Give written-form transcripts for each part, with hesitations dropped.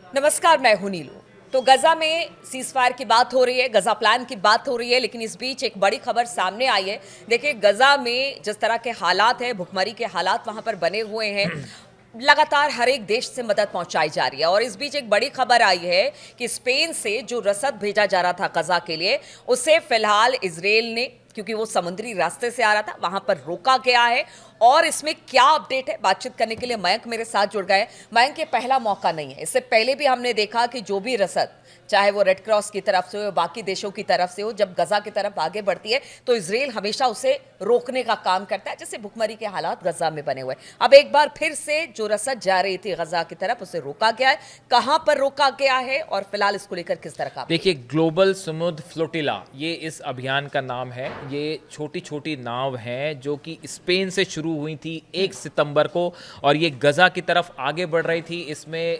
नमस्कार, मैं हूं नीलू। तो गजा में सीज़फायर की बात हो रही है, गजा प्लान की बात हो रही है, लेकिन इस बीच एक बड़ी खबर सामने आई है। देखिए, गजा में जिस तरह के हालात हैं, भुखमरी के हालात वहां पर बने हुए हैं, लगातार हर एक देश से मदद पहुंचाई जा रही है। और इस बीच एक बड़ी खबर आई है कि स्पेन से जो रसद भेजा जा रहा था गजा के लिए, उसे फिलहाल इजराइल ने, क्योंकि वो समुद्री रास्ते से आ रहा था, वहां पर रोका गया है। और इसमें क्या अपडेट है, बातचीत करने के लिए मयंक मेरे साथ जुड़ गए। मयंक, ये पहला मौका नहीं है, इससे पहले भी हमने देखा कि जो भी रसद, चाहे वो रेड क्रॉस की तरफ से हो, बाकी देशों की तरफ से हो, जब गजा की तरफ आगे बढ़ती है तो इजराइल हमेशा उसे रोकने का काम करता है, जैसे भुखमरी के हालात गजा में बने हुए। अब एक बार फिर से जो रसद जा रही थी गजा की तरफ, उसे रोका गया है। कहां पर रोका गया है और फिलहाल इसको लेकर किस तरह का? देखिए, ग्लोबल समुद्र फ्लोटिला ये इस अभियान का नाम है। ये छोटी छोटी नाव हैं जो कि स्पेन से शुरू हुई थी 1 सितंबर को, और ये गजा की तरफ आगे बढ़ रही थी। इसमें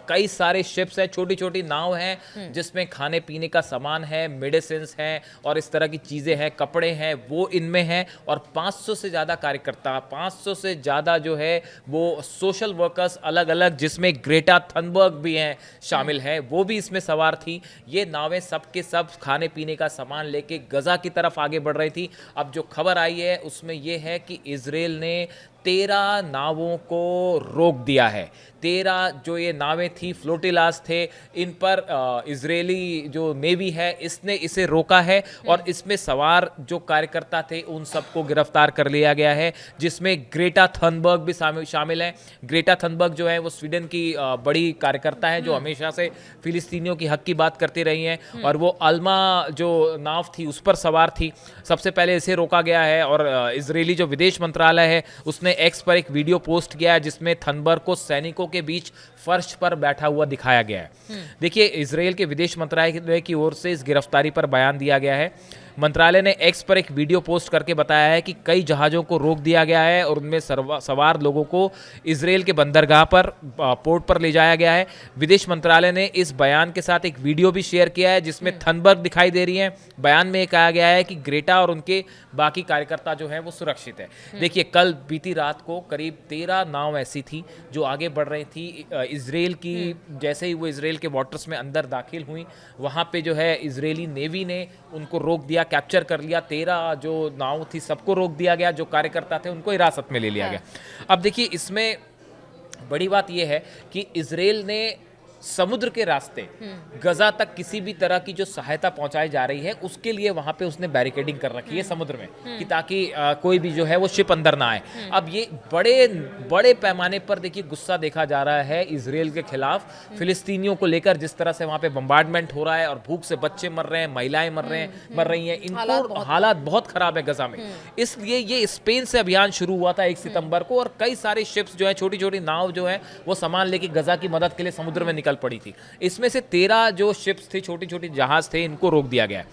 कई सारे शिप्स हैं, छोटी छोटी नाव हैं जिसमें खाने पीने का सामान है, मेडिसिन्स हैं और इस तरह की चीज़ें हैं, कपड़े हैं, वो इनमें हैं। और 500 से ज़्यादा कार्यकर्ता, 500 से ज़्यादा जो है वो सोशल वर्कर्स अलग अलग, जिसमें ग्रेटा थनबर्ग भी हैं, शामिल हैं, वो भी इसमें सवार थी। ये नावें सब के सब खाने पीने का सामान लेके गजा की तरफ आगे बढ़ रही थी। अब जो खबर आई है उसमें यह है कि इजराइल ने 13 नावों को रोक दिया है। 13 जो ये नावें थी, फ्लोटिलास थे, इन पर इजरायली जो नेवी है इसने इसे रोका है। और इसमें सवार जो कार्यकर्ता थे उन सबको गिरफ्तार कर लिया गया है, जिसमें ग्रेटा थनबर्ग भी शामिल है। ग्रेटा थनबर्ग जो है वो स्वीडन की बड़ी कार्यकर्ता है, जो हमेशा से फिलिस्तीनियों की हक की बात करती रही हैं। और वो अल्मा जो नाव थी उस पर सवार थी। सबसे पहले इसे रोका गया है। और इजरायली जो विदेश मंत्रालय है उसने एक्स पर एक वीडियो पोस्ट किया है जिसमें थनबर्ग को सैनिकों के बीच फर्श पर बैठा हुआ दिखाया गया है। देखिए, इजराइल के विदेश मंत्रालय की ओर से इस गिरफ्तारी पर बयान दिया गया है। मंत्रालय ने एक्स पर एक वीडियो पोस्ट करके बताया है कि कई जहाज़ों को रोक दिया गया है और उनमें सवार लोगों को इजराइल के बंदरगाह पर, पोर्ट पर ले जाया गया है। विदेश मंत्रालय ने इस बयान के साथ एक वीडियो भी शेयर किया है जिसमें थनबर्ग दिखाई दे रही हैं। बयान में कहा गया है कि ग्रेटा और उनके बाकी कार्यकर्ता जो हैं वो सुरक्षित है। देखिए, कल बीती रात को करीब 13 नाव ऐसी थी जो आगे बढ़ रही थी इजराइल की। जैसे ही वो इजराइल के वाटर्स में अंदर दाखिल हुई, वहाँ पे जो है इजरायली नेवी ने उनको रोक दिया, कैप्चर कर लिया। 13 जो नाव थी सबको रोक दिया गया, जो कार्यकर्ता थे उनको हिरासत में ले लिया गया। अब देखिए, इसमें बड़ी बात यह है कि इजराइल ने समुद्र के रास्ते गजा तक किसी भी तरह की जो सहायता पहुंचाई जा रही है उसके लिए वहां पे उसने बैरिकेडिंग कर रखी है समुद्र में, कि ताकि कोई भी जो है वो शिप अंदर ना आए। अब ये बड़े बड़े पैमाने पर देखिए गुस्सा देखा जा रहा है इजराइल के खिलाफ, फिलिस्तीनियों को लेकर। जिस तरह से वहां पे बम्बार्डमेंट हो रहा है और भूख से बच्चे मर रहे हैं, महिलाएं मर रही हैं, इनको हालात बहुत खराब है गजा में। इसलिए ये स्पेन से अभियान शुरू हुआ था 1 सितंबर को, और कई सारे शिप्स जो है, छोटी छोटी नाव जो है वो सामान लेके गजा की मदद के लिए समुद्र में निकल पड़ी थी। इसमें से 13 जो शिप्स थे, छोटी छोटी जहाज थे, इनको रोक दिया गया।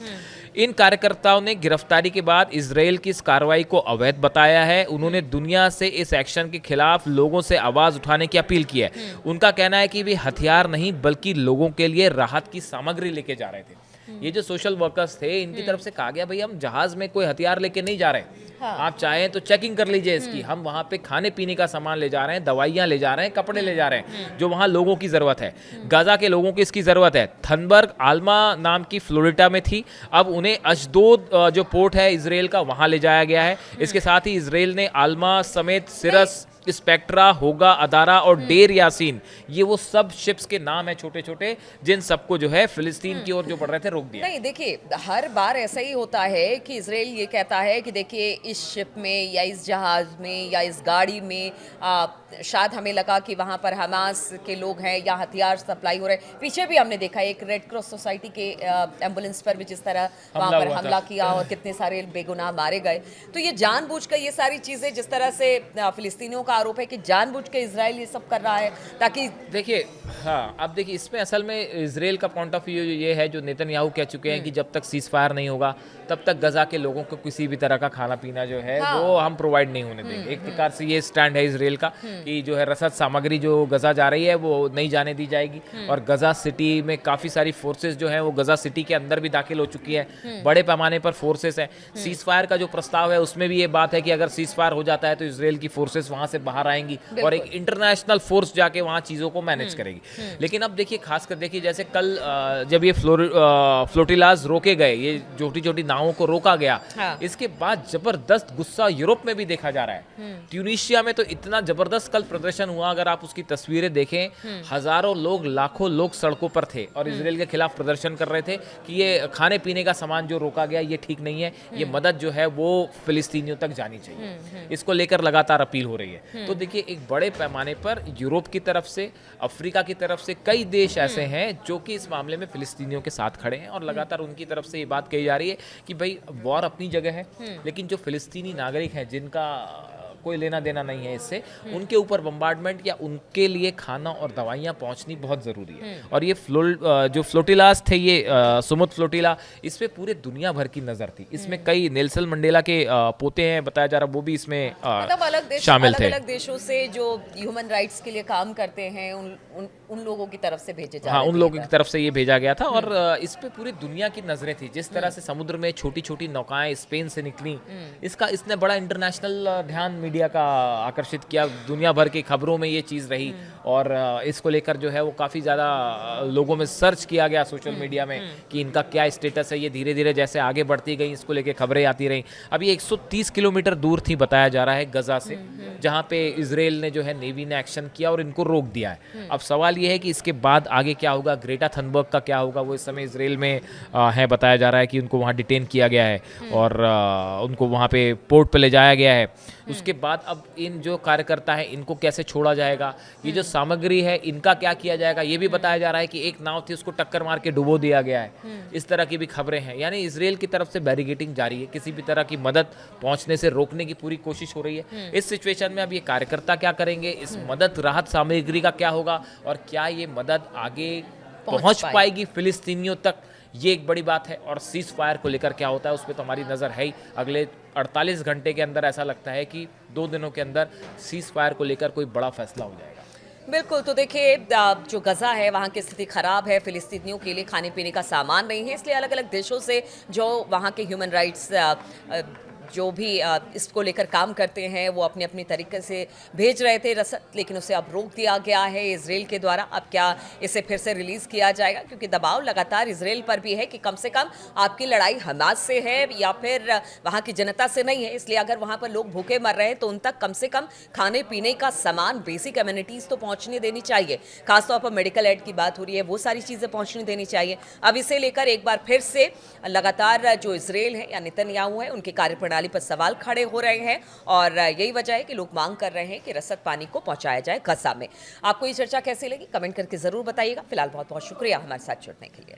इन कार्यकर्ताओं ने गिरफ्तारी के बाद इजराइल की इस कार्रवाई को अवैध बताया है। उन्होंने दुनिया से इस एक्शन के खिलाफ लोगों से आवाज उठाने की अपील की है। उनका कहना है कि वे हथियार नहीं बल्कि लोगों के लिए राहत की सामग्री लेके जा रहे थे। ये जो सोशल वर्कर्स थे, इनकी तरफ से कहा गया, भाई हम जहाज में कोई हथियार लेके नहीं जा रहे, आप चाहें तो चेकिंग कर लीजिए इसकी। हम वहां पे खाने पीने का सामान ले जा रहे हैं, दवाइयां ले जा रहे हैं, कपड़े ले जा रहे हैं, जो वहां लोगों की जरूरत है। गाजा के लोगों को इसकी जरूरत है। थनबर्ग आल्मा नाम की फ्लोरिडा में थी, अब उन्हें अशदोद जो पोर्ट है इजराइल का, वहां ले जाया गया है। इसके साथ ही इजराइल ने आल्मा समेत सिरस, स्पेक्ट्रा, होगा, अदारा और डेर यासीन, ये वो सब शिप्स के नाम है छोटे छोटे, जिन सबको जो है फिलिस्तीन की ओर जो बढ़ रहे थे रोक दिया। नहीं, देखिए, हर बार ऐसा ही होता है कि इजराइल ये कहता है कि देखिए, इस शिप में या इस जहाज में या इस गाड़ी में शायद हमें लगा कि वहाँ पर हमास के लोग हैं या हथियार सप्लाई हो रहे हैं। पीछे भी हमने देखा एक रेड क्रॉस सोसाइटी के एम्बुलेंस पर भी जिस तरह वहाँ पर हमला किया और कितने सारे बेगुनाह मारे गए। तो ये जानबूझकर ये सारी चीज़ें, जिस तरह से फिलिस्तीनियों का आरोप है कि जानबूझ के इजराइल ये सब कर रहा है ताकि, देखिए, हाँ, अब देखिए, इसमें असल में इजराइल का पॉइंट ऑफ व्यू ये है, जो नेतन्याहू कह चुके हैं कि जब तक सीज फायर नहीं होगा तब तक गजा के लोगों को किसी भी तरह का खाना पीना पीना जो है हाँ। वो हम प्रोवाइड नहीं होने देंगे। एक प्रकार से ये स्टैंड है इसराइल का कि जो है रसद सामग्री जो गजा जा रही है वो नहीं जाने दी जाएगी। और गजा सिटी में काफ़ी सारी फोर्सेस जो हैं वो गजा सिटी के अंदर भी दाखिल हो चुकी है, बड़े पैमाने पर फोर्सेस हैं। सीज फायर का जो प्रस्ताव है उसमें भी ये बात है कि अगर सीज फायर हो जाता है तो इसराइल की फोर्सेस वहाँ से बाहर आएंगी और एक इंटरनेशनल फोर्स जाके वहाँ चीज़ों को मैनेज करेगी। लेकिन अब देखिए, खासकर देखिए जैसे कल जब ये फ्लोटिलाज रोके गए, ये छोटी छोटी नावों को रोका गया, हाँ। इसके बाद जबरदस्त गुस्सा यूरोप में भी देखा जा रहा है। ट्यूनीशिया में तो इतना जबरदस्त कल प्रदर्शन हुआ, अगर आप उसकी तस्वीरें देखें, हजारों लोग, लाखों लोग सड़कों पर थे और इसराइल के खिलाफ प्रदर्शन कर रहे थे कि ये खाने पीने का सामान जो रोका गया ये ठीक नहीं है, ये मदद जो है वो फिलिस्तीनियों तक जानी चाहिए। इसको लेकर लगातार अपील हो रही है। तो देखिए, एक बड़े पैमाने पर यूरोप की तरफ से, अफ्रीका की तरफ से कई देश ऐसे हैं जो कि इस मामले में फिलिस्तीनियों के साथ खड़े हैं और लगातार उनकी तरफ से ये बात कही जा रही है कि भाई वॉर अपनी जगह है, लेकिन जो फिलिस्तीनी नागरिक हैं जिनका कोई लेना देना नहीं है इससे, उनके ऊपर बम्बार्डमेंट या उनके लिए खाना और दवाइयाँ पहुँचनी बहुत ज़रूरी है। और ये जो फ्लोटिलास थे, ये सुमुद फ्लोटिला, इस पे पूरे दुनिया भर की नज़र थी। इसमें कई नेल्सन मंडेला के पोते हैं बताया जा रहा, वो भी इसमें मतलब शामिल थे। अलग देशों से जो ह्यूमन राइट्स के लिए काम करते हैं उन लोगों की तरफ से भेजे जा हाँ, रहे उन थे लोगों ये की तरफ से ये भेजा गया था। और इस पे पूरी दुनिया की नजरें थी। जिस तरह से समुद्र में छोटी छोटी नौकाएं स्पेन से निकली, इसने बड़ा इंटरनेशनल ध्यान मीडिया का आकर्षित किया। दुनिया भर की खबरों में ये चीज़ रही और इसको लेकर जो है वो काफ़ी ज़्यादा लोगों में सर्च किया गया सोशल मीडिया में कि इनका क्या स्टेटस है। ये धीरे धीरे जैसे आगे बढ़ती गई, इसको लेकर खबरें आती रहीं। अब ये 130 किलोमीटर दूर थी बताया जा रहा है गजा से, जहाँ पे इसराइल ने जो है नेवी ने एक्शन किया और इनको रोक दिया है। अब सवाल ये है कि इसके बाद आगे क्या होगा, ग्रेटा थनबर्ग का क्या होगा। वो इस समय इसराइल में है, बताया जा रहा है कि उनको वहाँ डिटेन किया गया है और उनको वहाँ पे पोर्ट पे ले जाया गया है। उसके बाद अब इन जो कार्यकर्ता हैं इनको कैसे छोड़ा जाएगा, ये जो सामग्री है इनका क्या किया जाएगा, ये भी बताया जा रहा है कि एक नाव थी उसको टक्कर मार के डुबो दिया गया है। इस तरह की भी खबरें हैं। यानी इसराइल की तरफ से बैरिकेडिंग जारी है, किसी भी तरह की मदद पहुंचने से रोकने की पूरी कोशिश हो रही है। इस सिचुएशन में अब ये कार्यकर्ता क्या करेंगे, इस मदद राहत सामग्री का क्या होगा और क्या ये मदद आगे पहुंच पाएगी फिलिस्तीनियों तक, ये एक बड़ी बात है। और सीज फायर को लेकर क्या होता है उस पर तो हमारी नज़र है ही। अगले 48 घंटे के अंदर ऐसा लगता है कि 2 दिनों के अंदर सीज फायर को लेकर कोई बड़ा फैसला हो जाएगा। बिल्कुल। तो देखिए, जो गजा है वहाँ की स्थिति खराब है, फिलिस्तीनियों के लिए खाने पीने का सामान नहीं है, इसलिए अलग अलग देशों से जो वहाँ के ह्यूमन राइट्स जो भी इसको लेकर काम करते हैं वो अपने अपनी तरीके से भेज रहे थे रसद, लेकिन उसे अब रोक दिया गया है इसराइल के द्वारा। अब क्या इसे फिर से रिलीज़ किया जाएगा, क्योंकि दबाव लगातार इसराइल पर भी है कि कम से कम आपकी लड़ाई हमास से है या फिर वहाँ की जनता से नहीं है। इसलिए अगर वहाँ पर लोग भूखे मर रहे हैं तो उन तक कम से कम खाने पीने का सामान, बेसिक एमिनिटीज़ तो पहुँचने देनी चाहिए। खासतौर पर मेडिकल एड की बात हो रही है, वो सारी चीज़ें पहुँचने देनी चाहिए। अब इसे लेकर एक बार फिर से लगातार जो इसराइल है या नेतन्याहू है उनकी कार्यप्रणाली पर सवाल खड़े हो रहे हैं और यही वजह है कि लोग मांग कर रहे हैं कि रसद पानी को पहुंचाया जाए गजा में। आपको ये चर्चा कैसी लगी कमेंट करके जरूर बताइएगा। फिलहाल बहुत बहुत शुक्रिया हमारे साथ जुड़ने के लिए।